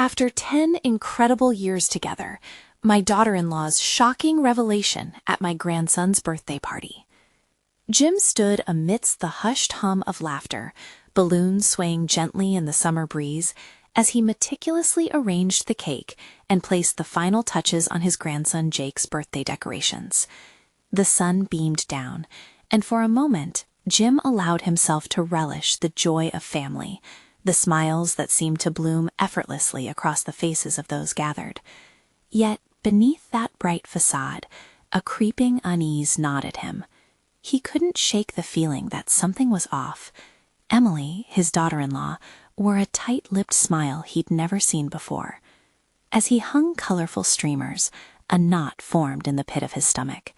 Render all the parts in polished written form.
After 10 incredible years together, my daughter-in-law's shocking revelation at my grandson's birthday party. Jim stood amidst the hushed hum of laughter, balloons swaying gently in the summer breeze, as he meticulously arranged the cake and placed the final touches on his grandson Jake's birthday decorations. The sun beamed down, and for a moment, Jim allowed himself to relish the joy of family, the smiles that seemed to bloom effortlessly across the faces of those gathered. Yet, beneath that bright facade, a creeping unease gnawed at him. He couldn't shake the feeling that something was off. Emily, his daughter-in-law, wore a tight-lipped smile he'd never seen before. As he hung colorful streamers, a knot formed in the pit of his stomach.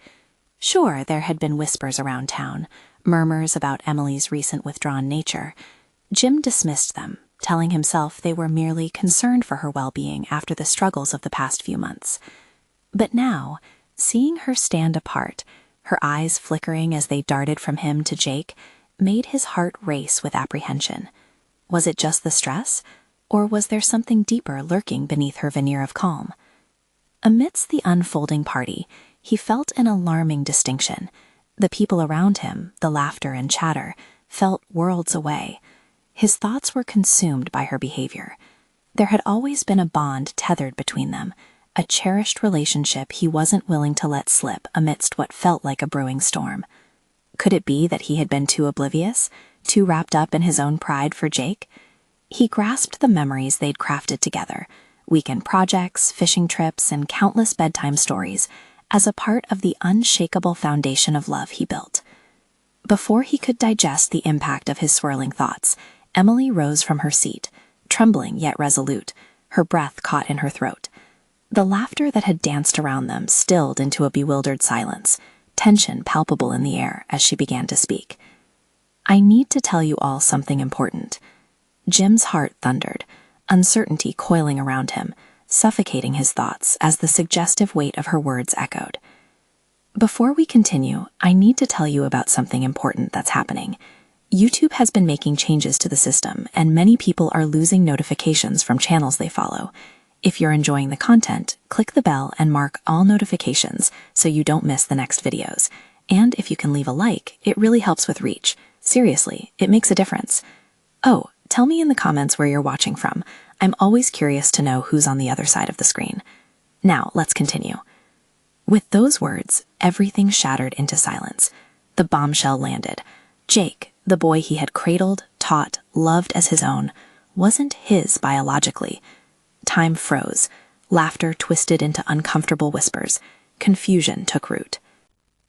Sure, there had been whispers around town, murmurs about Emily's recent withdrawn nature. Jim dismissed them, telling himself they were merely concerned for her well-being after the struggles of the past few months. But now, seeing her stand apart, her eyes flickering as they darted from him to Jake, made his heart race with apprehension. Was it just the stress, or was there something deeper lurking beneath her veneer of calm? Amidst the unfolding party, he felt an alarming distinction. The people around him, the laughter and chatter, felt worlds away. His thoughts were consumed by her behavior. There had always been a bond tethered between them, a cherished relationship he wasn't willing to let slip amidst what felt like a brewing storm. Could it be that he had been too oblivious, too wrapped up in his own pride for Jake? He grasped the memories they'd crafted together, weekend projects, fishing trips, and countless bedtime stories, as a part of the unshakable foundation of love he built. Before he could digest the impact of his swirling thoughts, Emily rose from her seat, trembling yet resolute, her breath caught in her throat. The laughter that had danced around them stilled into a bewildered silence, tension palpable in the air as she began to speak. "I need to tell you all something important." Jim's heart thundered, uncertainty coiling around him, suffocating his thoughts as the suggestive weight of her words echoed. "Before we continue, I need to tell you about something important that's happening. YouTube has been making changes to the system, and many people are losing notifications from channels they follow. If you're enjoying the content, click the bell and mark all notifications so you don't miss the next videos. And if you can leave a like, it really helps with reach. Seriously, it makes a difference. Oh, tell me in the comments where you're watching from. I'm always curious to know who's on the other side of the screen. Now, let's continue." With those words, everything shattered into silence. The bombshell landed. Jake, the boy he had cradled, taught, loved as his own, wasn't his biologically. Time froze. Laughter twisted into uncomfortable whispers. Confusion took root.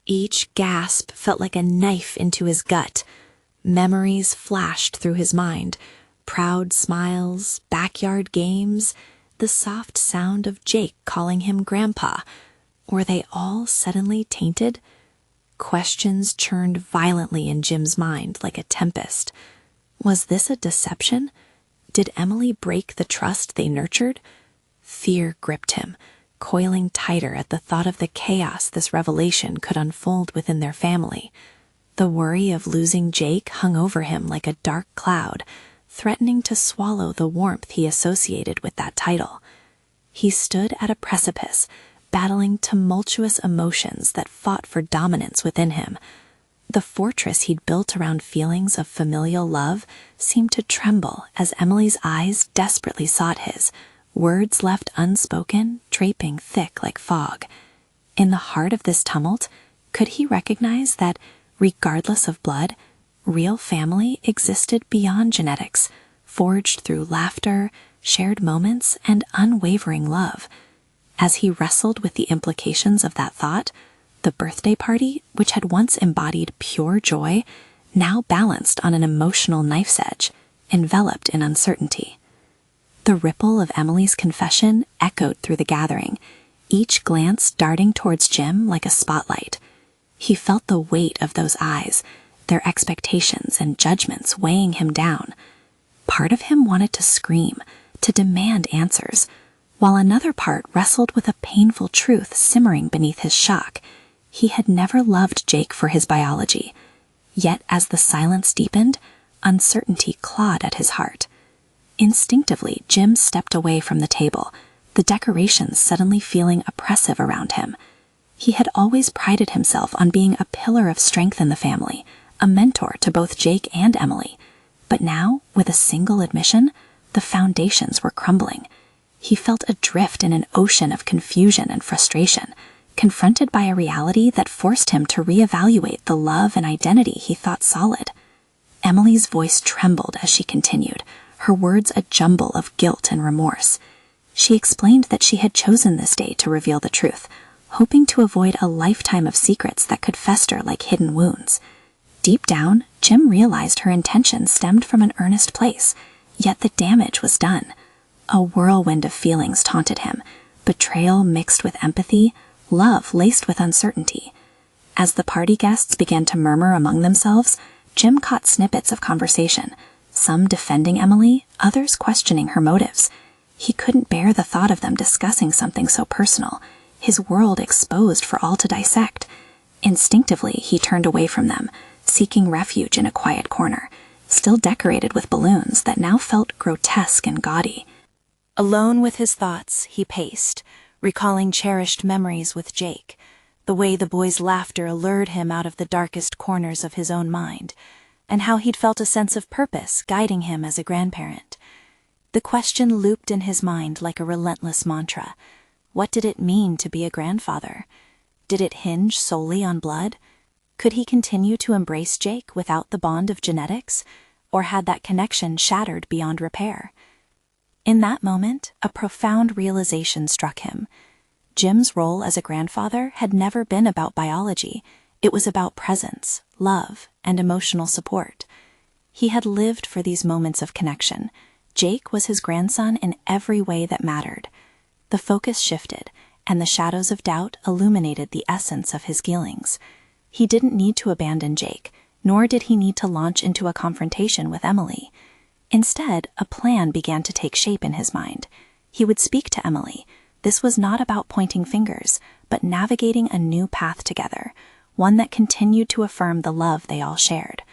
Each gasp felt like a knife into his gut. Memories flashed through his mind. Proud smiles, backyard games, the soft sound of Jake calling him Grandpa. Were they all suddenly tainted? Questions churned violently in Jim's mind like a tempest. Was this a deception? Did Emily break the trust they nurtured? Fear gripped him, coiling tighter at the thought of the chaos this revelation could unfold within their family. The worry of losing Jake hung over him like a dark cloud, threatening to swallow the warmth he associated with that title. He stood at a precipice, battling tumultuous emotions that fought for dominance within him. The fortress he'd built around feelings of familial love seemed to tremble as Emily's eyes desperately sought his, words left unspoken, draping thick like fog. In the heart of this tumult, could he recognize that, regardless of blood, real family existed beyond genetics, forged through laughter, shared moments, and unwavering love? As he wrestled with the implications of that thought, the birthday party, which had once embodied pure joy, now balanced on an emotional knife's edge, enveloped in uncertainty. The ripple of Emily's confession echoed through the gathering, each glance darting towards Jim like a spotlight. He felt the weight of those eyes, their expectations and judgments weighing him down. Part of him wanted to scream, to demand answers, while another part wrestled with a painful truth simmering beneath his shock. He had never loved Jake for his biology. Yet as the silence deepened, uncertainty clawed at his heart. Instinctively, Jim stepped away from the table, the decorations suddenly feeling oppressive around him. He had always prided himself on being a pillar of strength in the family, a mentor to both Jake and Emily. But now, with a single admission, the foundations were crumbling. He felt adrift in an ocean of confusion and frustration, confronted by a reality that forced him to reevaluate the love and identity he thought solid. Emily's voice trembled as she continued, her words a jumble of guilt and remorse. She explained that she had chosen this day to reveal the truth, hoping to avoid a lifetime of secrets that could fester like hidden wounds. Deep down, Jim realized her intention stemmed from an earnest place, yet the damage was done. A whirlwind of feelings taunted him, betrayal mixed with empathy, love laced with uncertainty. As the party guests began to murmur among themselves, Jim caught snippets of conversation, some defending Emily, others questioning her motives. He couldn't bear the thought of them discussing something so personal, his world exposed for all to dissect. Instinctively, he turned away from them, seeking refuge in a quiet corner, still decorated with balloons that now felt grotesque and gaudy. Alone with his thoughts, he paced, recalling cherished memories with Jake, the way the boy's laughter allured him out of the darkest corners of his own mind, and how he'd felt a sense of purpose guiding him as a grandparent. The question looped in his mind like a relentless mantra. What did it mean to be a grandfather? Did it hinge solely on blood? Could he continue to embrace Jake without the bond of genetics, or had that connection shattered beyond repair? In that moment, a profound realization struck him. Jim's role as a grandfather had never been about biology. It was about presence, love, and emotional support. He had lived for these moments of connection. Jake was his grandson in every way that mattered. The focus shifted, and the shadows of doubt illuminated the essence of his feelings. He didn't need to abandon Jake, nor did he need to launch into a confrontation with Emily. Instead, a plan began to take shape in his mind. He would speak to Emily. This was not about pointing fingers, but navigating a new path together, one that continued to affirm the love they all shared.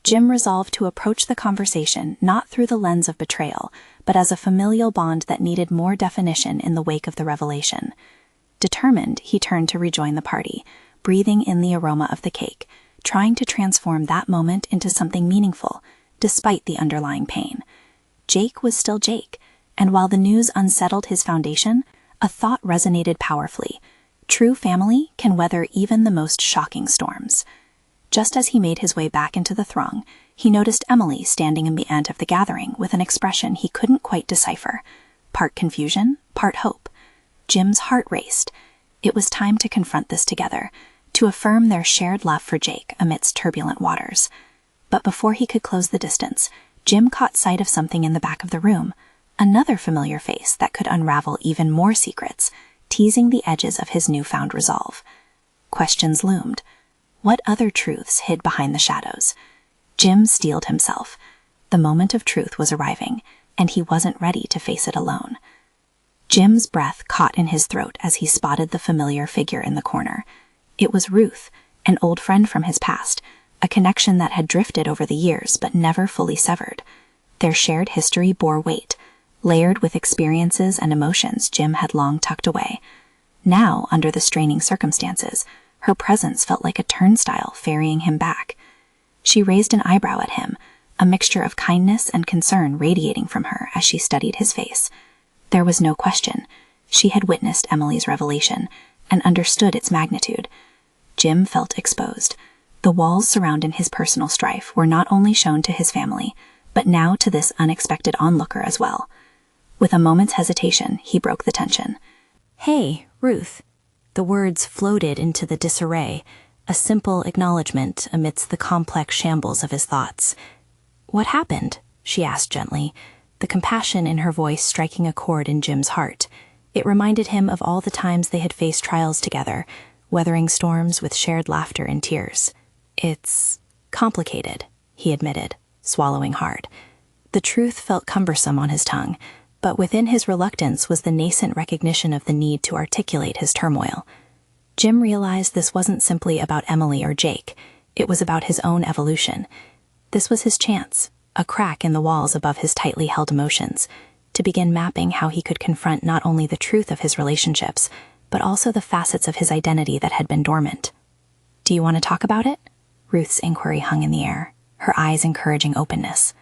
Jim resolved to approach the conversation not through the lens of betrayal, but as a familial bond that needed more definition in the wake of the revelation. Determined, he turned to rejoin the party, breathing in the aroma of the cake, trying to transform that moment into something meaningful, despite the underlying pain. Jake was still Jake, and while the news unsettled his foundation, a thought resonated powerfully. True family can weather even the most shocking storms. Just as he made his way back into the throng, he noticed Emily standing in the end of the gathering with an expression he couldn't quite decipher, part confusion, part hope. Jim's heart raced. It was time to confront this together, to affirm their shared love for Jake amidst turbulent waters. But before he could close the distance, Jim caught sight of something in the back of the room, another familiar face that could unravel even more secrets, teasing the edges of his newfound resolve. Questions loomed. What other truths hid behind the shadows? Jim steeled himself. The moment of truth was arriving, and he wasn't ready to face it alone. Jim's breath caught in his throat as he spotted the familiar figure in the corner. It was Ruth, an old friend from his past, a connection that had drifted over the years but never fully severed. Their shared history bore weight, layered with experiences and emotions Jim had long tucked away. Now, under the straining circumstances, her presence felt like a turnstile ferrying him back. She raised an eyebrow at him, a mixture of kindness and concern radiating from her as she studied his face. There was no question. She had witnessed Emily's revelation and understood its magnitude. Jim felt exposed. The walls surrounding his personal strife were not only shown to his family, but now to this unexpected onlooker as well. With a moment's hesitation, he broke the tension. "Hey, Ruth." The words floated into the disarray, a simple acknowledgement amidst the complex shambles of his thoughts. "What happened?" she asked gently, the compassion in her voice striking a chord in Jim's heart. It reminded him of all the times they had faced trials together, weathering storms with shared laughter and tears. "It's complicated," he admitted, swallowing hard. The truth felt cumbersome on his tongue, but within his reluctance was the nascent recognition of the need to articulate his turmoil. Jim realized this wasn't simply about Emily or Jake. It was about his own evolution. This was his chance, a crack in the walls above his tightly held emotions, to begin mapping how he could confront not only the truth of his relationships, but also the facets of his identity that had been dormant. "Do you want to talk about it?" Ruth's inquiry hung in the air, her eyes encouraging openness.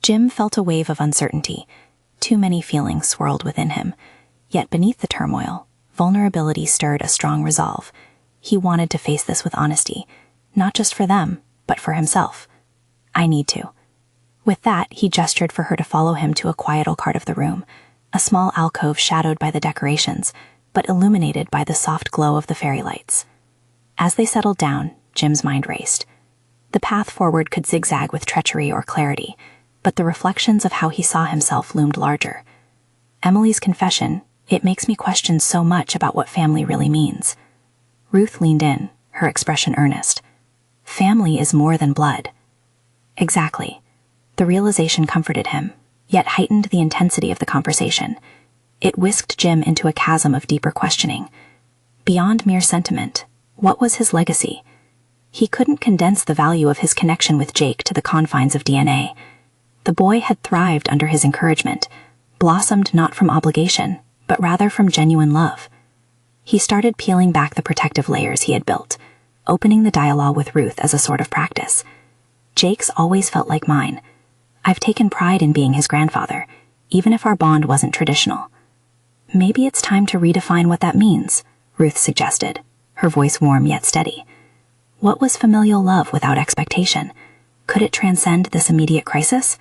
Jim felt a wave of uncertainty. Too many feelings swirled within him. Yet beneath the turmoil, vulnerability stirred a strong resolve. He wanted to face this with honesty, not just for them, but for himself. "I need to." With that, he gestured for her to follow him to a quieter part of the room, a small alcove shadowed by the decorations, but illuminated by the soft glow of the fairy lights. As they settled down, Jim's mind raced. The path forward could zigzag with treachery or clarity, but the reflections of how he saw himself loomed larger. Emily's confession, "It makes me question so much about what family really means." Ruth leaned in, her expression earnest. "Family is more than blood." Exactly. The realization comforted him, yet heightened the intensity of the conversation. It whisked Jim into a chasm of deeper questioning. Beyond mere sentiment, what was his legacy? He couldn't condense the value of his connection with Jake to the confines of DNA. The boy had thrived under his encouragement, blossomed not from obligation, but rather from genuine love. He started peeling back the protective layers he had built, opening the dialogue with Ruth as a sort of practice. "Jake's always felt like mine. I've taken pride in being his grandfather, even if our bond wasn't traditional." "Maybe it's time to redefine what that means," Ruth suggested, her voice warm yet steady. What was familial love without expectation? Could it transcend this immediate crisis?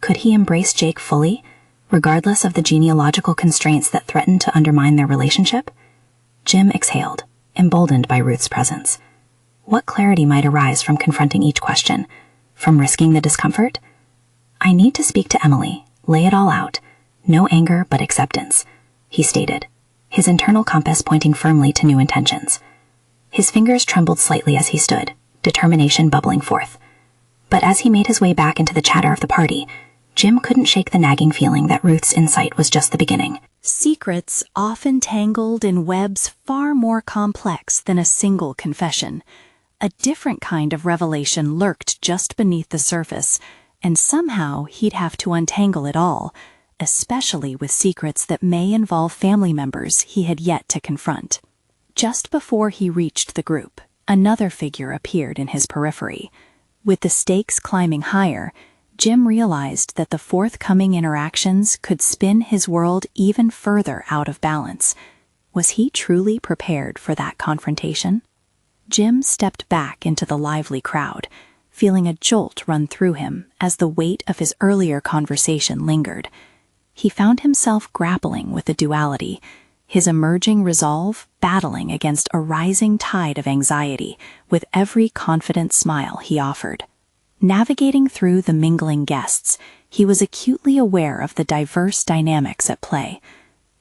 Could he embrace Jake fully, regardless of the genealogical constraints that threatened to undermine their relationship? Jim exhaled, emboldened by Ruth's presence. What clarity might arise from confronting each question, from risking the discomfort? "I need to speak to Emily, lay it all out. No anger, but acceptance," he stated, his internal compass pointing firmly to new intentions. His fingers trembled slightly as he stood, determination bubbling forth. But as he made his way back into the chatter of the party, Jim couldn't shake the nagging feeling that Ruth's insight was just the beginning. Secrets often tangled in webs far more complex than a single confession. A different kind of revelation lurked just beneath the surface, and somehow he'd have to untangle it all, especially with secrets that may involve family members he had yet to confront. Just before he reached the group, another figure appeared in his periphery. With the stakes climbing higher, Jim realized that the forthcoming interactions could spin his world even further out of balance. Was he truly prepared for that confrontation? Jim stepped back into the lively crowd, feeling a jolt run through him as the weight of his earlier conversation lingered. He found himself grappling with the duality, his emerging resolve battling against a rising tide of anxiety with every confident smile he offered. Navigating through the mingling guests, he was acutely aware of the diverse dynamics at play.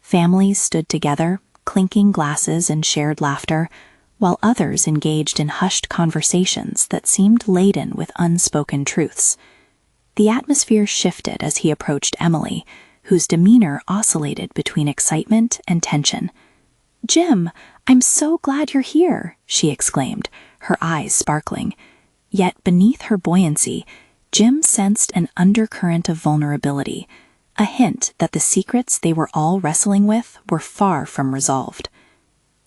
Families stood together, clinking glasses and shared laughter, while others engaged in hushed conversations that seemed laden with unspoken truths. The atmosphere shifted as he approached Emily, whose demeanor oscillated between excitement and tension. "Jim, I'm so glad you're here," she exclaimed, her eyes sparkling. Yet beneath her buoyancy, Jim sensed an undercurrent of vulnerability, a hint that the secrets they were all wrestling with were far from resolved.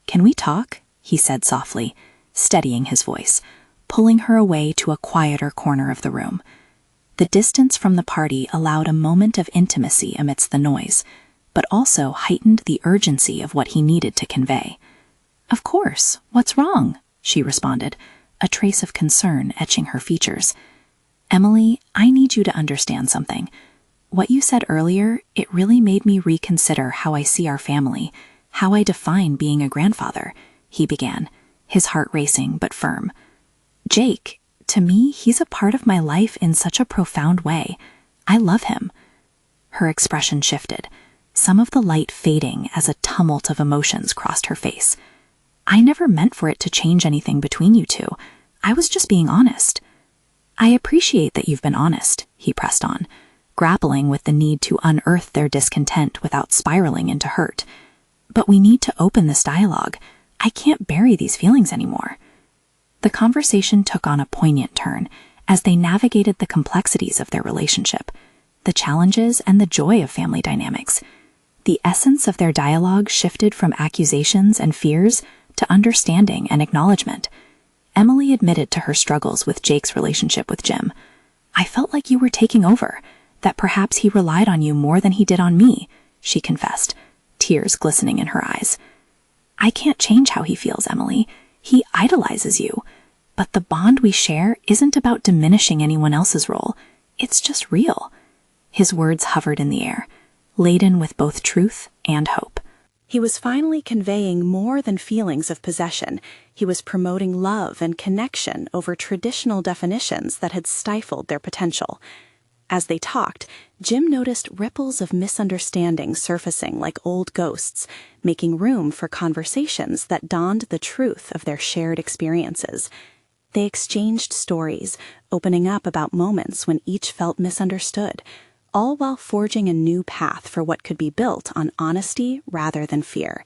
"Can we talk?" he said softly, steadying his voice, pulling her away to a quieter corner of the room. The distance from the party allowed a moment of intimacy amidst the noise, but also heightened the urgency of what he needed to convey. "Of course, what's wrong?" she responded, a trace of concern etching her features. "Emily, I need you to understand something. What you said earlier, it really made me reconsider how I see our family, how I define being a grandfather," he began, his heart racing but firm. "Jake, to me, he's a part of my life in such a profound way. I love him." Her expression shifted, some of the light fading as a tumult of emotions crossed her face. "I never meant for it to change anything between you two. I was just being honest." "I appreciate that you've been honest," he pressed on, grappling with the need to unearth their discontent without spiraling into hurt. "But we need to open this dialogue. I can't bury these feelings anymore." The conversation took on a poignant turn as they navigated the complexities of their relationship, the challenges and the joy of family dynamics. The essence of their dialogue shifted from accusations and fears to understanding and acknowledgement. Emily admitted to her struggles with Jake's relationship with Jim. "I felt like you were taking over, that perhaps he relied on you more than he did on me," she confessed, tears glistening in her eyes. "I can't change how he feels, Emily. He idolizes you. But the bond we share isn't about diminishing anyone else's role. It's just real." His words hovered in the air, laden with both truth and hope. He was finally conveying more than feelings of possession. He was promoting love and connection over traditional definitions that had stifled their potential. As they talked, Jim noticed ripples of misunderstanding surfacing like old ghosts, making room for conversations that donned the truth of their shared experiences. They exchanged stories, opening up about moments when each felt misunderstood, all while forging a new path for what could be built on honesty rather than fear.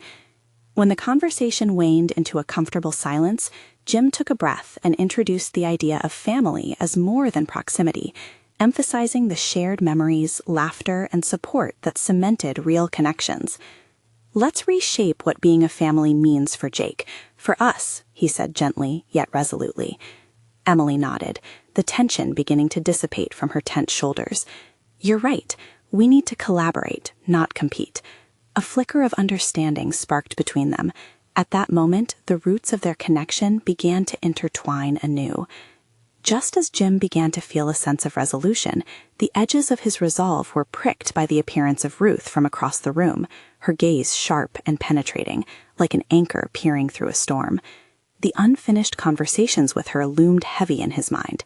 When the conversation waned into a comfortable silence, Jim took a breath and introduced the idea of family as more than proximity, emphasizing the shared memories, laughter, and support that cemented real connections. "Let's reshape what being a family means for Jake, for us," he said gently, yet resolutely. Emily nodded, the tension beginning to dissipate from her tense shoulders. "You're right. We need to collaborate, not compete." A flicker of understanding sparked between them. At that moment, the roots of their connection began to intertwine anew. Just as Jim began to feel a sense of resolution, the edges of his resolve were pricked by the appearance of Ruth from across the room, her gaze sharp and penetrating, like an anchor peering through a storm. The unfinished conversations with her loomed heavy in his mind.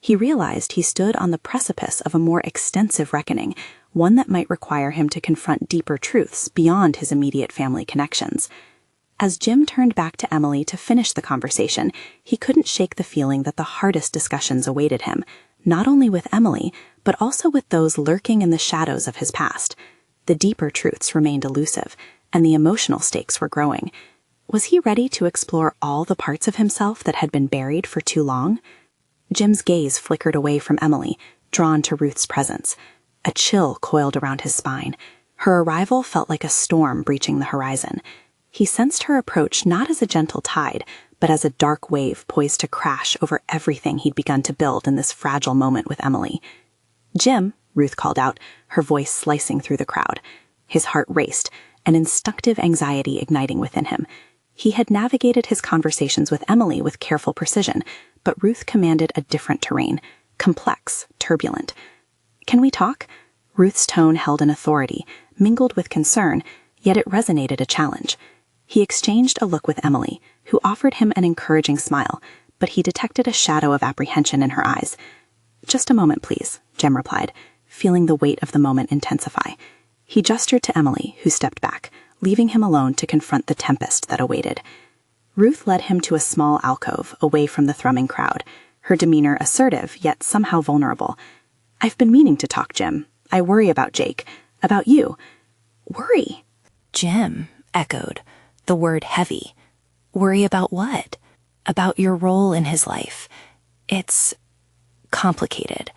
He realized he stood on the precipice of a more extensive reckoning, one that might require him to confront deeper truths beyond his immediate family connections. As Jim turned back to Emily to finish the conversation, he couldn't shake the feeling that the hardest discussions awaited him, not only with Emily, but also with those lurking in the shadows of his past. The deeper truths remained elusive, and the emotional stakes were growing. Was he ready to explore all the parts of himself that had been buried for too long? Jim's gaze flickered away from Emily, drawn to Ruth's presence. A chill coiled around his spine. Her arrival felt like a storm breaching the horizon. He sensed her approach not as a gentle tide, but as a dark wave poised to crash over everything he'd begun to build in this fragile moment with Emily. "Jim," Ruth called out, her voice slicing through the crowd. His heart raced, an instinctive anxiety igniting within him. He had navigated his conversations with Emily with careful precision, but Ruth commanded a different terrain, complex, turbulent. "Can we talk?" Ruth's tone held an authority, mingled with concern, yet it resonated a challenge. He exchanged a look with Emily, who offered him an encouraging smile, but he detected a shadow of apprehension in her eyes. "Just a moment, please," Jim replied, feeling the weight of the moment intensify. He gestured to Emily, who stepped back, leaving him alone to confront the tempest that awaited. Ruth led him to a small alcove, away from the thrumming crowd, her demeanor assertive, yet somehow vulnerable. "I've been meaning to talk, Jim. I worry about Jake, about you." "Worry?" Jim echoed, the word heavy. "Worry about what?" "About your role in his life. It's complicated."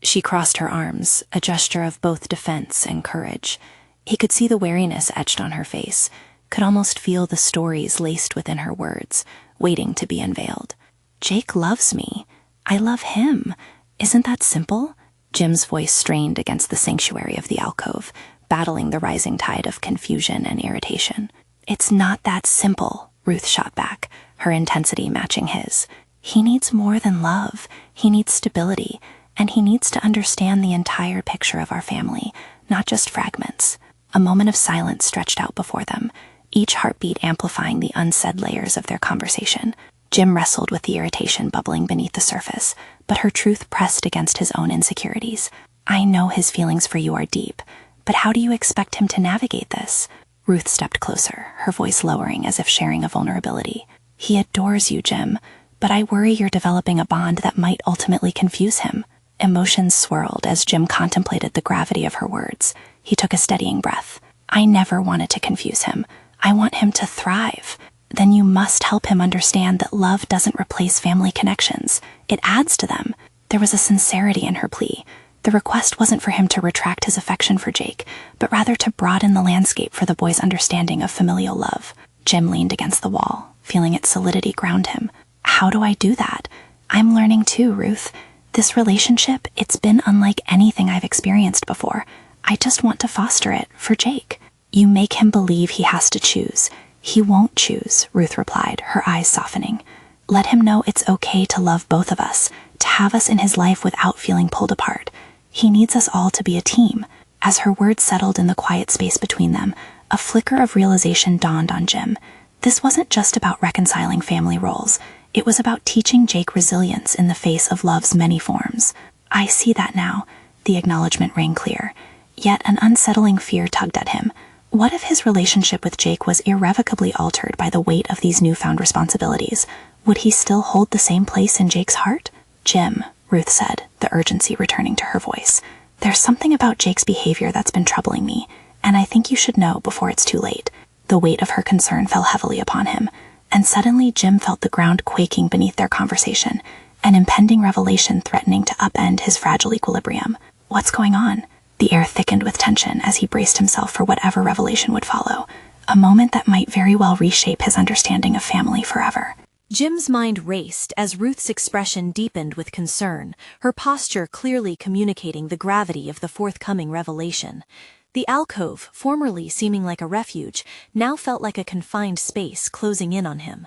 She crossed her arms, a gesture of both defense and courage. He could see the wariness etched on her face, could almost feel the stories laced within her words, waiting to be unveiled. "Jake loves me. I love him. Isn't that simple?" Jim's voice strained against the sanctuary of the alcove, battling the rising tide of confusion and irritation. "It's not that simple," Ruth shot back, her intensity matching his. "He needs more than love. He needs stability, and he needs to understand the entire picture of our family, not just fragments." A moment of silence stretched out before them, each heartbeat amplifying the unsaid layers of their conversation. Jim wrestled with the irritation bubbling beneath the surface, but her truth pressed against his own insecurities. "I know his feelings for you are deep, but how do you expect him to navigate this?" Ruth stepped closer, her voice lowering as if sharing a vulnerability. "He adores you, Jim, but I worry you're developing a bond that might ultimately confuse him." Emotions swirled as Jim contemplated the gravity of her words. He took a steadying breath. "I never wanted to confuse him. I want him to thrive. Then you must help him understand that love doesn't replace family connections. It adds to them." There was a sincerity in her plea. The request wasn't for him to retract his affection for Jake, but rather to broaden the landscape for the boy's understanding of familial love. Jim leaned against the wall, feeling its solidity ground him. How do I do that? I'm learning too, Ruth. This relationship, it's been unlike anything I've experienced before. I just want to foster it for Jake. You make him believe he has to choose. He won't choose, Ruth replied, her eyes softening. Let him know it's okay to love both of us, to have us in his life without feeling pulled apart. He needs us all to be a team. As her words settled in the quiet space between them, a flicker of realization dawned on Jim. This wasn't just about reconciling family roles. It was about teaching Jake resilience in the face of love's many forms. I see that now, the acknowledgement rang clear. Yet an unsettling fear tugged at him. What if his relationship with Jake was irrevocably altered by the weight of these newfound responsibilities? Would he still hold the same place in Jake's heart? Jim, Ruth said, the urgency returning to her voice. There's something about Jake's behavior that's been troubling me, and I think you should know before it's too late. The weight of her concern fell heavily upon him, and suddenly Jim felt the ground quaking beneath their conversation, an impending revelation threatening to upend his fragile equilibrium. What's going on? The air thickened with tension as he braced himself for whatever revelation would follow, a moment that might very well reshape his understanding of family forever. Jim's mind raced as Ruth's expression deepened with concern, her posture clearly communicating the gravity of the forthcoming revelation. The alcove, formerly seeming like a refuge, now felt like a confined space closing in on him.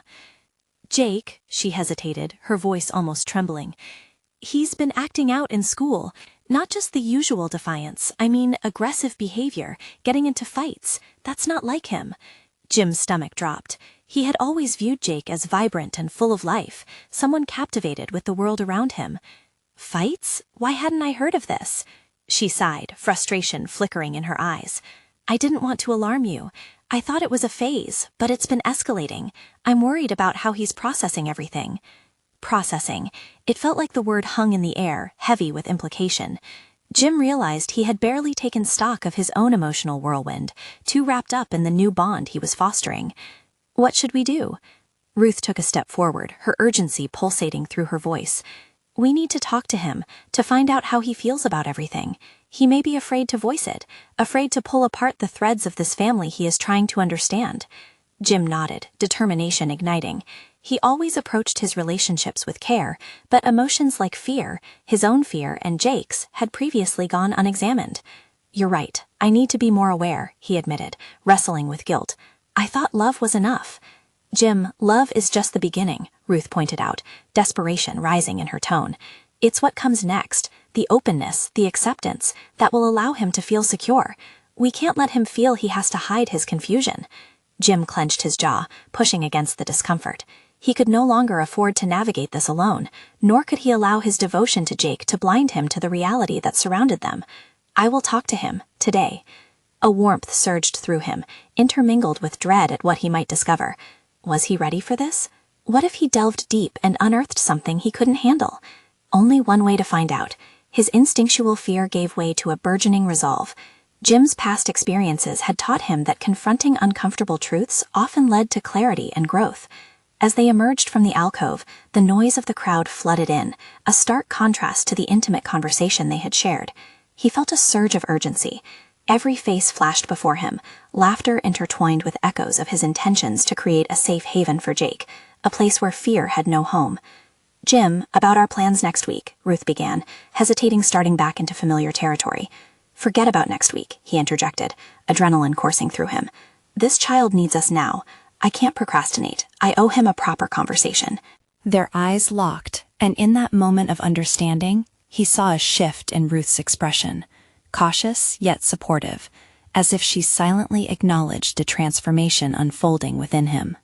Jake, she hesitated, her voice almost trembling. He's been acting out in school. Not just the usual defiance, I mean aggressive behavior, getting into fights. That's not like him. Jim's stomach dropped. He had always viewed Jake as vibrant and full of life, someone captivated with the world around him. Fights? Why hadn't I heard of this? She sighed, frustration flickering in her eyes. I didn't want to alarm you. I thought it was a phase, but it's been escalating. I'm worried about how he's processing everything. Processing. It felt like the word hung in the air, heavy with implication. Jim realized he had barely taken stock of his own emotional whirlwind, too wrapped up in the new bond he was fostering. What should we do? Ruth took a step forward, her urgency pulsating through her voice. We need to talk to him, to find out how he feels about everything. He may be afraid to voice it, afraid to pull apart the threads of this family he is trying to understand. Jim nodded, determination igniting. He always approached his relationships with care, but emotions like fear, his own fear and Jake's, had previously gone unexamined. You're right, I need to be more aware, he admitted, wrestling with guilt. I thought love was enough. Jim, love is just the beginning, Ruth pointed out, desperation rising in her tone. It's what comes next, the openness, the acceptance, that will allow him to feel secure. We can't let him feel he has to hide his confusion. Jim clenched his jaw, pushing against the discomfort. He could no longer afford to navigate this alone, nor could he allow his devotion to Jake to blind him to the reality that surrounded them. I will talk to him, today. A warmth surged through him, intermingled with dread at what he might discover. Was he ready for this? What if he delved deep and unearthed something he couldn't handle? Only one way to find out. His instinctual fear gave way to a burgeoning resolve. Jim's past experiences had taught him that confronting uncomfortable truths often led to clarity and growth. As they emerged from the alcove, the noise of the crowd flooded in, a stark contrast to the intimate conversation they had shared. He felt a surge of urgency. Every face flashed before him, laughter intertwined with echoes of his intentions to create a safe haven for Jake, a place where fear had no home. Jim, about our plans next week, Ruth began, hesitating starting back into familiar territory. Forget about next week, he interjected, adrenaline coursing through him. This child needs us now. I can't procrastinate. I owe him a proper conversation. Their eyes locked, and in that moment of understanding, he saw a shift in Ruth's expression. Cautious yet supportive, as if she silently acknowledged a transformation unfolding within him.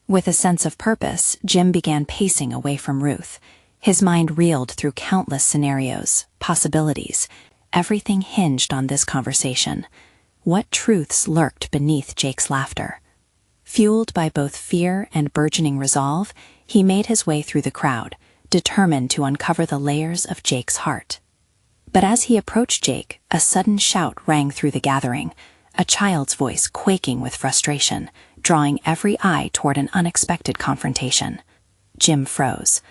With a sense of purpose, Jim began pacing away from Ruth. His mind reeled through countless scenarios, possibilities. Everything hinged on this conversation. What truths lurked beneath Jake's laughter? Fueled by both fear and burgeoning resolve, he made his way through the crowd, determined to uncover the layers of Jake's heart. But as he approached Jake, a sudden shout rang through the gathering, a child's voice quaking with frustration, drawing every eye toward an unexpected confrontation. Jim froze.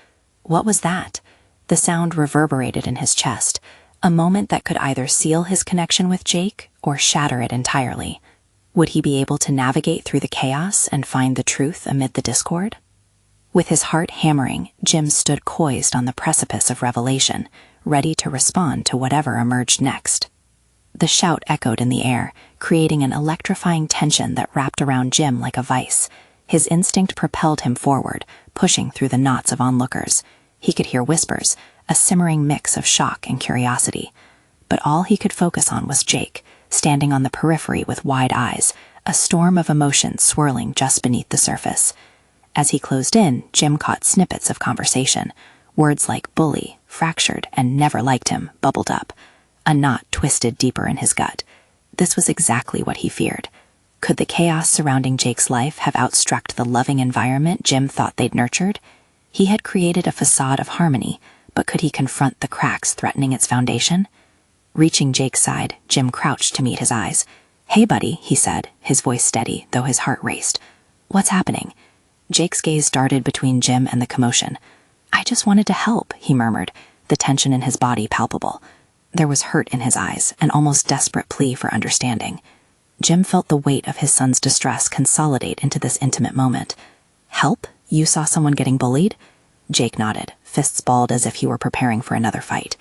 What was that? The sound reverberated in his chest, a moment that could either seal his connection with Jake or shatter it entirely. Would he be able to navigate through the chaos and find the truth amid the discord? With his heart hammering, Jim stood poised on the precipice of revelation, ready to respond to whatever emerged next. The shout echoed in the air, creating an electrifying tension that wrapped around Jim like a vice. His instinct propelled him forward, pushing through the knots of onlookers. He could hear whispers, a simmering mix of shock and curiosity. But all he could focus on was Jake, standing on the periphery with wide eyes, a storm of emotions swirling just beneath the surface. As he closed in, Jim caught snippets of conversation. Words like bully, fractured, and never liked him bubbled up. A knot twisted deeper in his gut. This was exactly what he feared. Could the chaos surrounding Jake's life have outstruck the loving environment Jim thought they'd nurtured? He had created a facade of harmony, but could he confront the cracks threatening its foundation? Reaching Jake's side, Jim crouched to meet his eyes. "Hey, buddy," he said, his voice steady, though his heart raced. "What's happening?" Jake's gaze darted between Jim and the commotion. "I just wanted to help," he murmured, the tension in his body palpable. There was hurt in his eyes, an almost desperate plea for understanding. Jim felt the weight of his son's distress consolidate into this intimate moment. "Help? You saw someone getting bullied?" Jake nodded, fists balled as if he were preparing for another fight.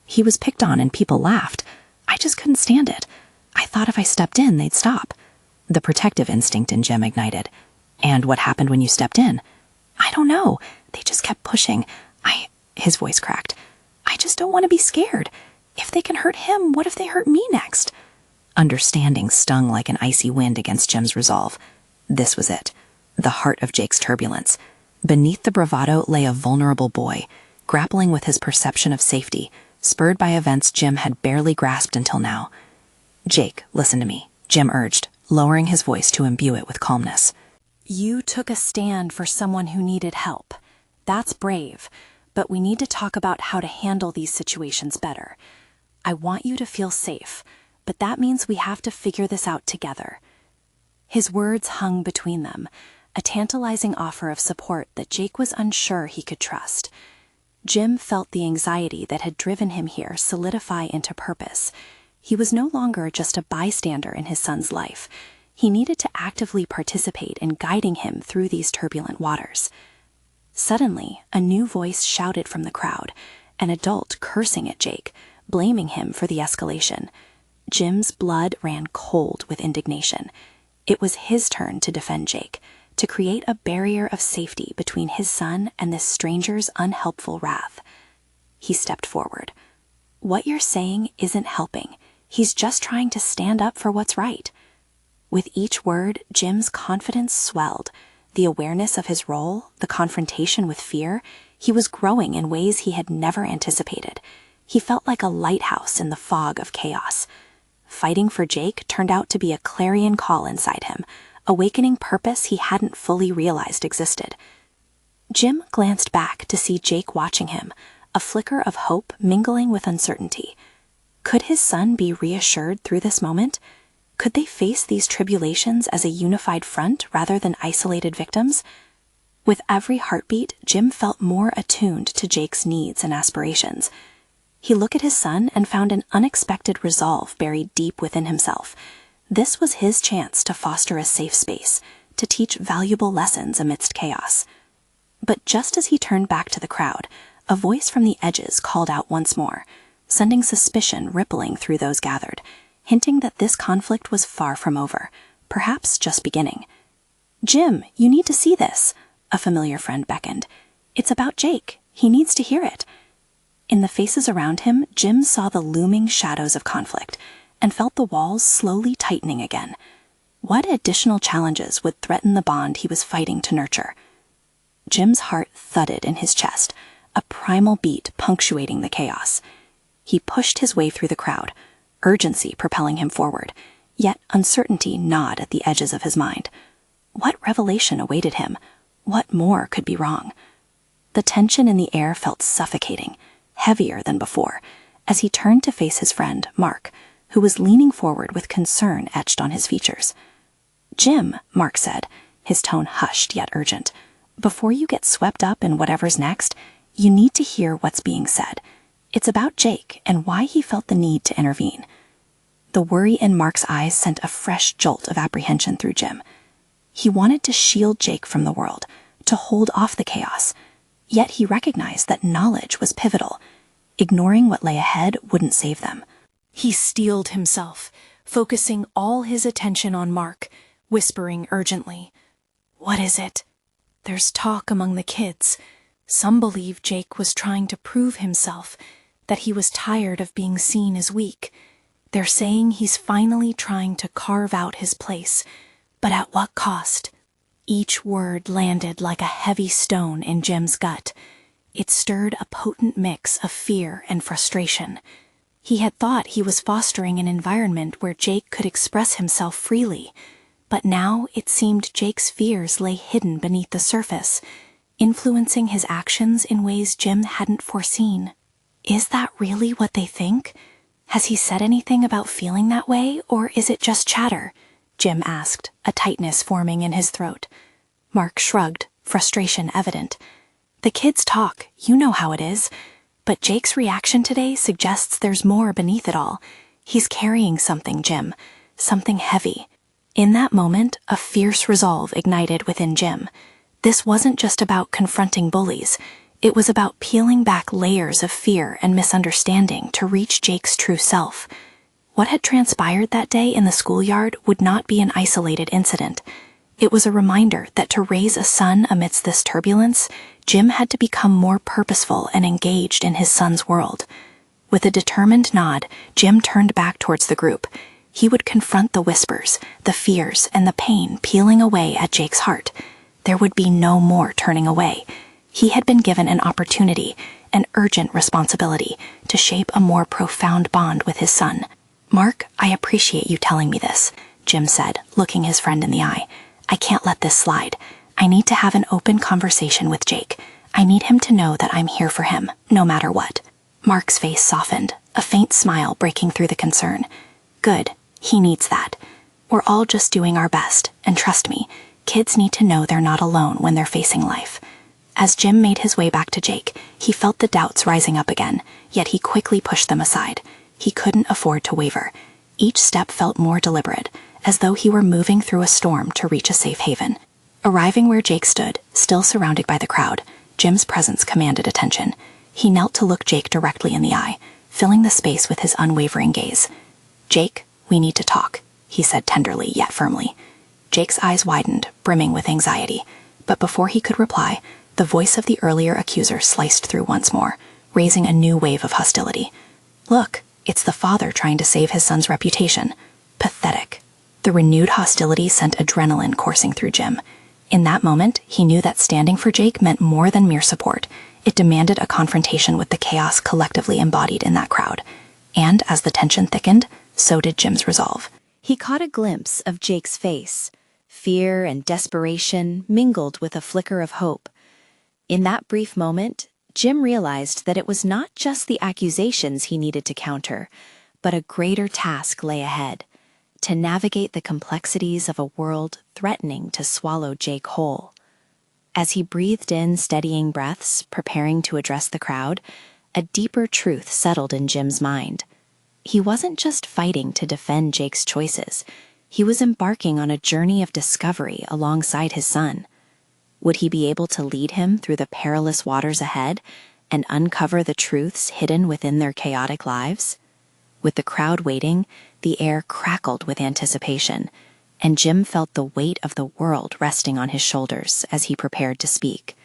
"He was picked on and people laughed. I just couldn't stand it. I thought if I stepped in, they'd stop." The protective instinct in Jim ignited. "And what happened when you stepped in?" "I don't know. They just kept pushing. His voice cracked. "I just don't want to be scared. If they can hurt him, what if they hurt me next?" Understanding stung like an icy wind against Jim's resolve. This was it, the heart of Jake's turbulence. Beneath the bravado lay a vulnerable boy, grappling with his perception of safety, spurred by events Jim had barely grasped until now. "Jake, listen to me," Jim urged, lowering his voice to imbue it with calmness. You took a stand for someone who needed help. That's brave, but we need to talk about how to handle these situations better. I want you to feel safe, but that means we have to figure this out together. His words hung between them, a tantalizing offer of support that Jake was unsure he could trust. Jim felt the anxiety that had driven him here solidify into purpose. He was no longer just a bystander in his son's life. He needed to actively participate in guiding him through these turbulent waters. Suddenly, a new voice shouted from the crowd, an adult cursing at Jake, blaming him for the escalation. Jim's blood ran cold with indignation. It was his turn to defend Jake, to create a barrier of safety between his son and this stranger's unhelpful wrath. He stepped forward. "What you're saying isn't helping. He's just trying to stand up for what's right." With each word, Jim's confidence swelled. The awareness of his role, the confrontation with fear, he was growing in ways he had never anticipated. He felt like a lighthouse in the fog of chaos. Fighting for Jake turned out to be a clarion call inside him, awakening purpose he hadn't fully realized existed. Jim glanced back to see Jake watching him, a flicker of hope mingling with uncertainty. Could his son be reassured through this moment? Could they face these tribulations as a unified front rather than isolated victims? With every heartbeat, Jim felt more attuned to Jake's needs and aspirations. He looked at his son and found an unexpected resolve buried deep within himself. This was his chance to foster a safe space, to teach valuable lessons amidst chaos. But just as he turned back to the crowd, a voice from the edges called out once more, sending suspicion rippling through those gathered, hinting that this conflict was far from over, perhaps just beginning. "Jim, you need to see this," a familiar friend beckoned. "It's about Jake. He needs to hear it." In the faces around him, Jim saw the looming shadows of conflict and felt the walls slowly tightening again. What additional challenges would threaten the bond he was fighting to nurture? Jim's heart thudded in his chest, a primal beat punctuating the chaos. He pushed his way through the crowd, urgency propelling him forward, yet uncertainty gnawed at the edges of his mind. What revelation awaited him? What more could be wrong? The tension in the air felt suffocating, heavier than before, as he turned to face his friend, Mark, who was leaning forward with concern etched on his features. "Jim," Mark said, his tone hushed yet urgent, "before you get swept up in whatever's next, You need to hear what's being said. It's about Jake and why he felt the need to intervene." The worry in Mark's eyes sent a fresh jolt of apprehension through Jim. He wanted to shield Jake from the world, to hold off the chaos. Yet he recognized that knowledge was pivotal. Ignoring what lay ahead wouldn't save them. He steeled himself, focusing all his attention on Mark, whispering urgently, "What is it?" "There's talk among the kids. Some believe Jake was trying to prove himself, that he was tired of being seen as weak. They're saying he's finally trying to carve out his place, but at what cost?" Each word landed like a heavy stone in Jim's gut. It stirred a potent mix of fear and frustration. He had thought he was fostering an environment where Jake could express himself freely, but now it seemed Jake's fears lay hidden beneath the surface, influencing his actions in ways Jim hadn't foreseen. Is that really what they think? Has he said anything about feeling that way, or is it just chatter? Jim asked, a tightness forming in his throat. Mark shrugged, frustration evident. The kids talk, you know how it is. But Jake's reaction today suggests there's more beneath it all. He's carrying something, Jim. Something heavy. In that moment, a fierce resolve ignited within Jim. This wasn't just about confronting bullies. It was about peeling back layers of fear and misunderstanding to reach Jake's true self. What had transpired that day in the schoolyard would not be an isolated incident. It was a reminder that to raise a son amidst this turbulence, Jim had to become more purposeful and engaged in his son's world. With a determined nod, Jim turned back towards the group. He would confront the whispers, the fears, and the pain peeling away at Jake's heart. There would be no more turning away. He had been given an opportunity, an urgent responsibility, to shape a more profound bond with his son. "Mark, I appreciate you telling me this," Jim said, looking his friend in the eye. "I can't let this slide. I need to have an open conversation with Jake. I need him to know that I'm here for him, no matter what." Mark's face softened, a faint smile breaking through the concern. "Good. He needs that. We're all just doing our best, and trust me, kids need to know they're not alone when they're facing life." As Jim made his way back to Jake, he felt the doubts rising up again, yet he quickly pushed them aside. He couldn't afford to waver. Each step felt more deliberate, as though he were moving through a storm to reach a safe haven. Arriving where Jake stood, still surrounded by the crowd, Jim's presence commanded attention. He knelt to look Jake directly in the eye, filling the space with his unwavering gaze. "Jake, we need to talk," he said tenderly yet firmly. Jake's eyes widened, brimming with anxiety, but before he could reply, the voice of the earlier accuser sliced through once more, raising a new wave of hostility. "Look, it's the father trying to save his son's reputation. Pathetic." The renewed hostility sent adrenaline coursing through Jim. In that moment, he knew that standing for Jake meant more than mere support. It demanded a confrontation with the chaos collectively embodied in that crowd. And as the tension thickened, so did Jim's resolve. He caught a glimpse of Jake's face. Fear and desperation mingled with a flicker of hope. In that brief moment, Jim realized that it was not just the accusations he needed to counter, but a greater task lay ahead: to navigate the complexities of a world threatening to swallow Jake whole. As he breathed in steadying breaths, preparing to address the crowd, a deeper truth settled in Jim's mind. He wasn't just fighting to defend Jake's choices. He was embarking on a journey of discovery alongside his son. Would he be able to lead him through the perilous waters ahead and uncover the truths hidden within their chaotic lives? With the crowd waiting, the air crackled with anticipation, and Jim felt the weight of the world resting on his shoulders as he prepared to speak.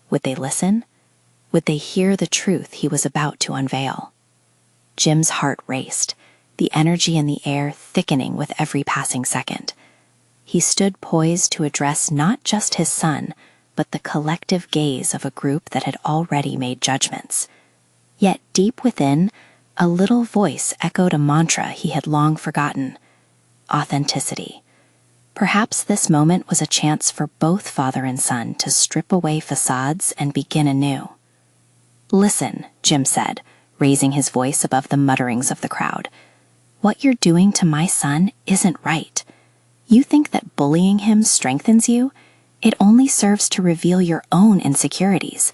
Would they listen? Would they hear the truth he was about to unveil? Jim's heart raced, the energy in the air thickening with every passing second. He stood poised to address not just his son, but the collective gaze of a group that had already made judgments. Yet deep within, a little voice echoed a mantra he had long forgotten: authenticity. Perhaps this moment was a chance for both father and son to strip away facades and begin anew. "Listen," Jim said, raising his voice above the mutterings of the crowd. "What you're doing to my son isn't right. You think that bullying him strengthens you? It only serves to reveal your own insecurities.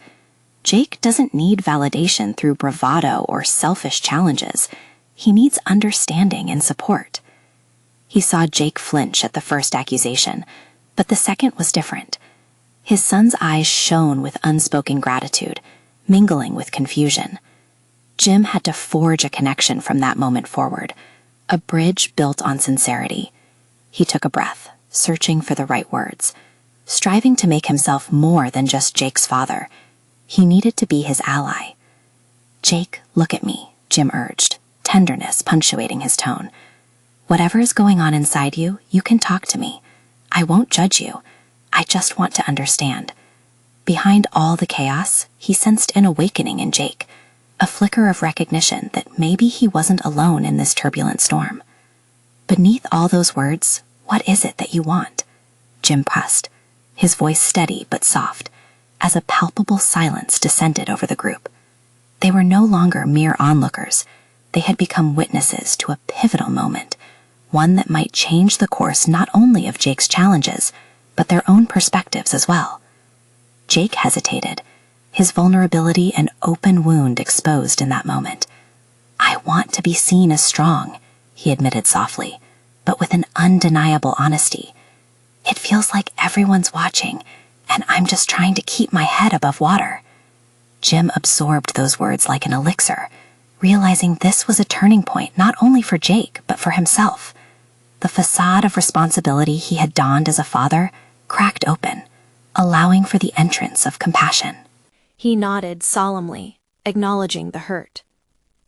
Jake doesn't need validation through bravado or selfish challenges. He needs understanding and support. He saw Jake flinch at the first accusation, but the second was different. His son's eyes shone with unspoken gratitude, mingling with confusion. Jim had to forge a connection from that moment forward, a bridge built on sincerity. He took a breath, searching for the right words, striving to make himself more than just Jake's father. He needed to be his ally. "Jake, look at me," Jim urged, tenderness punctuating his tone. "Whatever is going on inside you, you can talk to me. I won't judge you. I just want to understand." Behind all the chaos, he sensed an awakening in Jake, a flicker of recognition that maybe he wasn't alone in this turbulent storm. "Beneath all those words, what is it that you want?" Jim pressed, his voice steady but soft, as a palpable silence descended over the group. They were no longer mere onlookers. They had become witnesses to a pivotal moment, one that might change the course not only of Jake's challenges, but their own perspectives as well. Jake hesitated, his vulnerability an open wound exposed in that moment. "I want to be seen as strong," he admitted softly, but with an undeniable honesty. "It feels like everyone's watching, and I'm just trying to keep my head above water." Jim absorbed those words like an elixir, realizing this was a turning point not only for Jake, but for himself. The facade of responsibility he had donned as a father cracked open, allowing for the entrance of compassion. He nodded solemnly, acknowledging the hurt.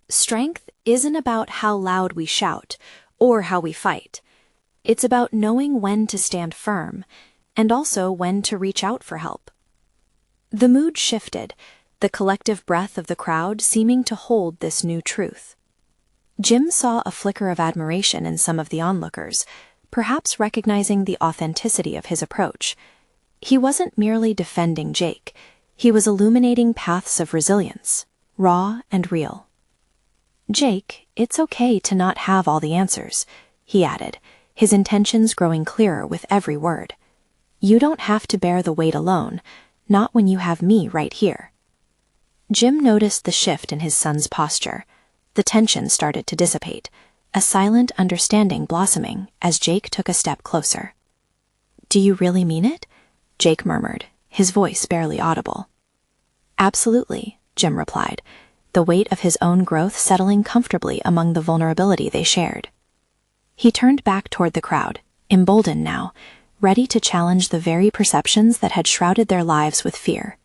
Strength isn't about how loud we shout or how we fight. It's about knowing when to stand firm and also when to reach out for help. The mood shifted, the collective breath of the crowd seeming to hold this new truth. Jim saw a flicker of admiration in some of the onlookers, perhaps recognizing the authenticity of his approach. He wasn't merely defending Jake, he was illuminating paths of resilience, raw and real. "Jake, it's okay to not have all the answers," he added, his intentions growing clearer with every word. "You don't have to bear the weight alone, not when you have me right here." Jim noticed the shift in his son's posture. The tension started to dissipate, a silent understanding blossoming as Jake took a step closer. "Do you really mean it?" Jake murmured, his voice barely audible. "Absolutely," Jim replied, the weight of his own growth settling comfortably among the vulnerability they shared. He turned back toward the crowd, emboldened now, ready to challenge the very perceptions that had shrouded their lives with fear.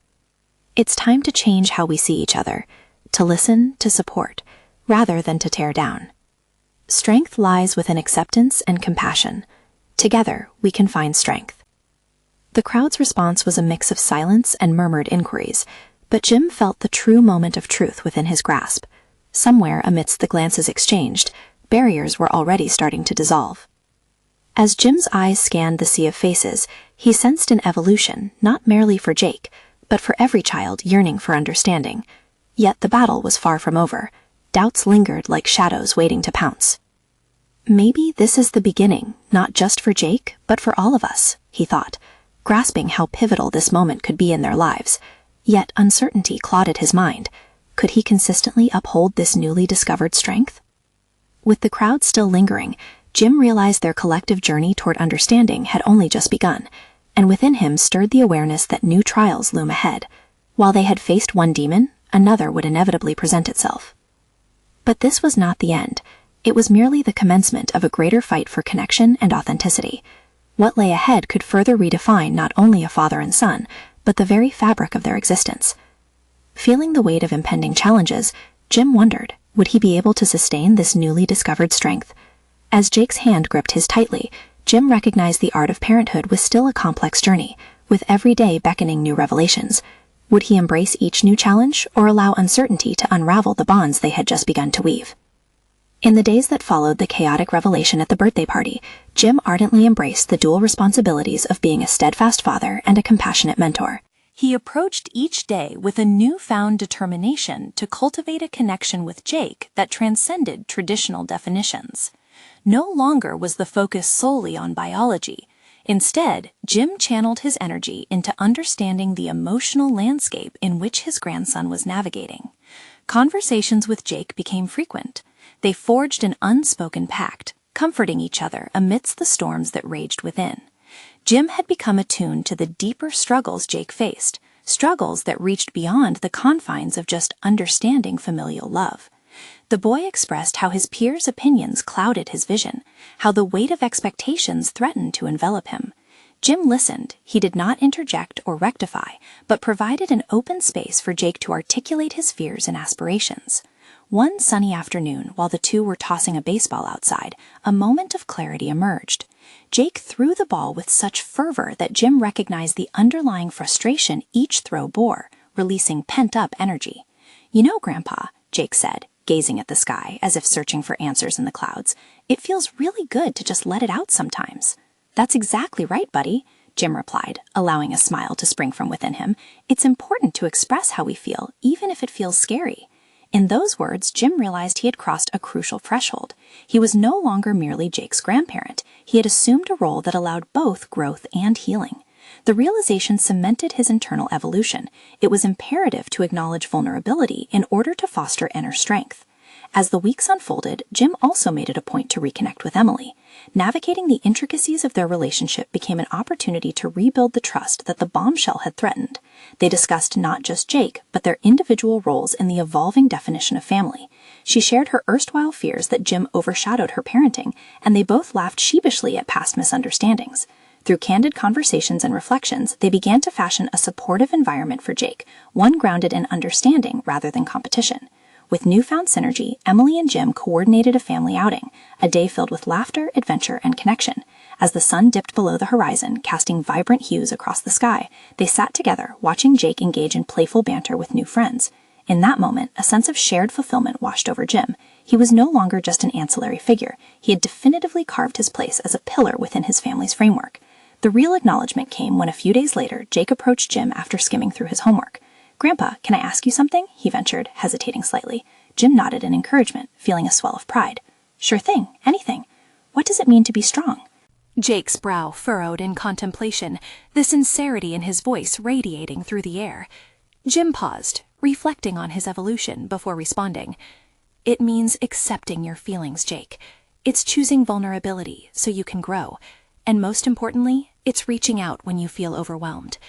It's time to change how we see each other, to listen, to support, rather than to tear down. Strength lies within acceptance and compassion. Together, we can find strength. The crowd's response was a mix of silence and murmured inquiries, but Jim felt the true moment of truth within his grasp. Somewhere amidst the glances exchanged, barriers were already starting to dissolve. As Jim's eyes scanned the sea of faces, he sensed an evolution, not merely for Jake, but for every child yearning for understanding. Yet the battle was far from over. Doubts lingered like shadows waiting to pounce. "Maybe this is the beginning, not just for Jake, but for all of us," he thought, grasping how pivotal this moment could be in their lives. Yet uncertainty clouded his mind. Could he consistently uphold this newly discovered strength? With the crowd still lingering, Jim realized their collective journey toward understanding had only just begun, and within him stirred the awareness that new trials loom ahead. While they had faced one demon, another would inevitably present itself. But this was not the end. It was merely the commencement of a greater fight for connection and authenticity. What lay ahead could further redefine not only a father and son, but the very fabric of their existence. Feeling the weight of impending challenges, Jim wondered, would he be able to sustain this newly discovered strength? As Jake's hand gripped his tightly, Jim recognized the art of parenthood was still a complex journey, with every day beckoning new revelations. Would he embrace each new challenge, or allow uncertainty to unravel the bonds they had just begun to weave? In the days that followed the chaotic revelation at the birthday party, Jim ardently embraced the dual responsibilities of being a steadfast father and a compassionate mentor. He approached each day with a newfound determination to cultivate a connection with Jake that transcended traditional definitions. No longer was the focus solely on biology. Instead, Jim channeled his energy into understanding the emotional landscape in which his grandson was navigating. Conversations with Jake became frequent. They forged an unspoken pact, comforting each other amidst the storms that raged within. Jim had become attuned to the deeper struggles Jake faced, struggles that reached beyond the confines of just understanding familial love. The boy expressed how his peers' opinions clouded his vision, how the weight of expectations threatened to envelop him. Jim listened. He did not interject or rectify, but provided an open space for Jake to articulate his fears and aspirations. One sunny afternoon, while the two were tossing a baseball outside, a moment of clarity emerged. Jake threw the ball with such fervor that Jim recognized the underlying frustration each throw bore, releasing pent-up energy. "You know, Grandpa," Jake said, gazing at the sky as if searching for answers in the clouds, "it feels really good to just let it out sometimes." "That's exactly right, buddy," Jim replied, allowing a smile to spring from within him. "It's important to express how we feel, even if it feels scary." In those words, Jim realized he had crossed a crucial threshold. He was no longer merely Jake's grandparent. He had assumed a role that allowed both growth and healing. The realization cemented his internal evolution. It was imperative to acknowledge vulnerability in order to foster inner strength. As the weeks unfolded, Jim also made it a point to reconnect with Emily. Navigating the intricacies of their relationship became an opportunity to rebuild the trust that the bombshell had threatened. They discussed not just Jake, but their individual roles in the evolving definition of family. She shared her erstwhile fears that Jim overshadowed her parenting, and they both laughed sheepishly at past misunderstandings. Through candid conversations and reflections, they began to fashion a supportive environment for Jake, one grounded in understanding rather than competition. With newfound synergy, Emily and Jim coordinated a family outing, a day filled with laughter, adventure, and connection. As the sun dipped below the horizon, casting vibrant hues across the sky, they sat together, watching Jake engage in playful banter with new friends. In that moment, a sense of shared fulfillment washed over Jim. He was no longer just an ancillary figure. He had definitively carved his place as a pillar within his family's framework. The real acknowledgement came when a few days later, Jake approached Jim after skimming through his homework. "Grandpa, can I ask you something?" he ventured, hesitating slightly. Jim nodded in encouragement, feeling a swell of pride. "Sure thing, anything. What does it mean to be strong?" Jake's brow furrowed in contemplation, the sincerity in his voice radiating through the air. Jim paused, reflecting on his evolution before responding. "It means accepting your feelings, Jake. It's choosing vulnerability so you can grow. And most importantly, it's reaching out when you feel overwhelmed."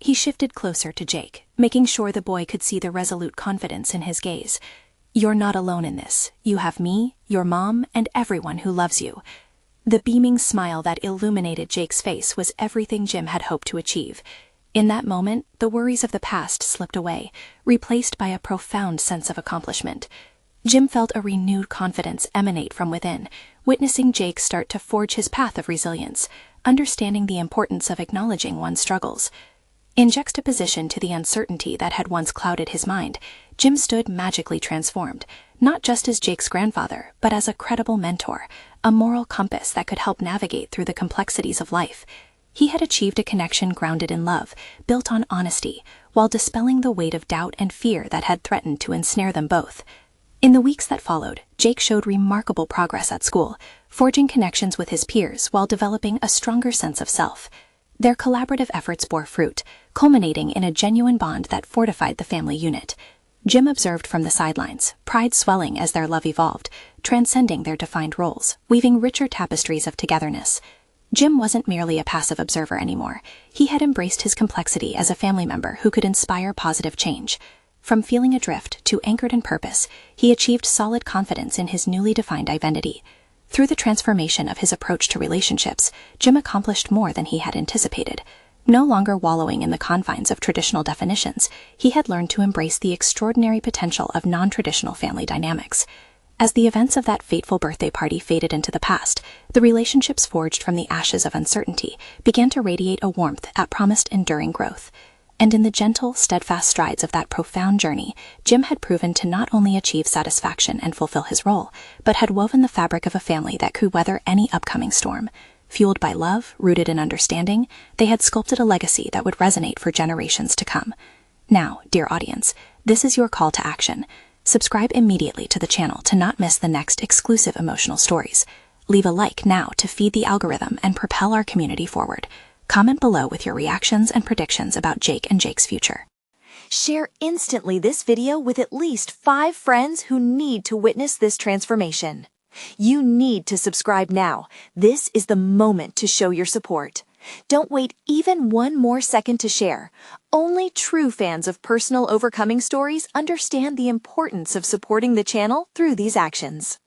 He shifted closer to Jake, making sure the boy could see the resolute confidence in his gaze. "You're not alone in this. You have me, your mom, and everyone who loves you." The beaming smile that illuminated Jake's face was everything Jim had hoped to achieve. In that moment, the worries of the past slipped away, replaced by a profound sense of accomplishment. Jim felt a renewed confidence emanate from within, witnessing Jake start to forge his path of resilience, understanding the importance of acknowledging one's struggles. In juxtaposition to the uncertainty that had once clouded his mind, Jim stood magically transformed, not just as Jake's grandfather, but as a credible mentor, a moral compass that could help navigate through the complexities of life. He had achieved a connection grounded in love, built on honesty, while dispelling the weight of doubt and fear that had threatened to ensnare them both. In the weeks that followed, Jake showed remarkable progress at school, forging connections with his peers while developing a stronger sense of self. Their collaborative efforts bore fruit, culminating in a genuine bond that fortified the family unit. Jim observed from the sidelines, pride swelling as their love evolved, transcending their defined roles, weaving richer tapestries of togetherness. Jim wasn't merely a passive observer anymore. He had embraced his complexity as a family member who could inspire positive change. From feeling adrift to anchored in purpose, he achieved solid confidence in his newly defined identity. Through the transformation of his approach to relationships, Jim accomplished more than he had anticipated. No longer wallowing in the confines of traditional definitions, he had learned to embrace the extraordinary potential of non-traditional family dynamics. As the events of that fateful birthday party faded into the past, the relationships forged from the ashes of uncertainty began to radiate a warmth that promised enduring growth. And in the gentle, steadfast strides of that profound journey, Jim had proven to not only achieve satisfaction and fulfill his role, but had woven the fabric of a family that could weather any upcoming storm. Fueled by love, rooted in understanding, they had sculpted a legacy that would resonate for generations to come. Now, dear audience, this is your call to action. Subscribe immediately to the channel to not miss the next exclusive emotional stories. Leave a like now to feed the algorithm and propel our community forward. Comment below with your reactions and predictions about Jake and Jake's future. Share instantly this video with at least 5 friends who need to witness this transformation. You need to subscribe now. This is the moment to show your support. Don't wait even one more second to share. Only true fans of personal overcoming stories understand the importance of supporting the channel through these actions.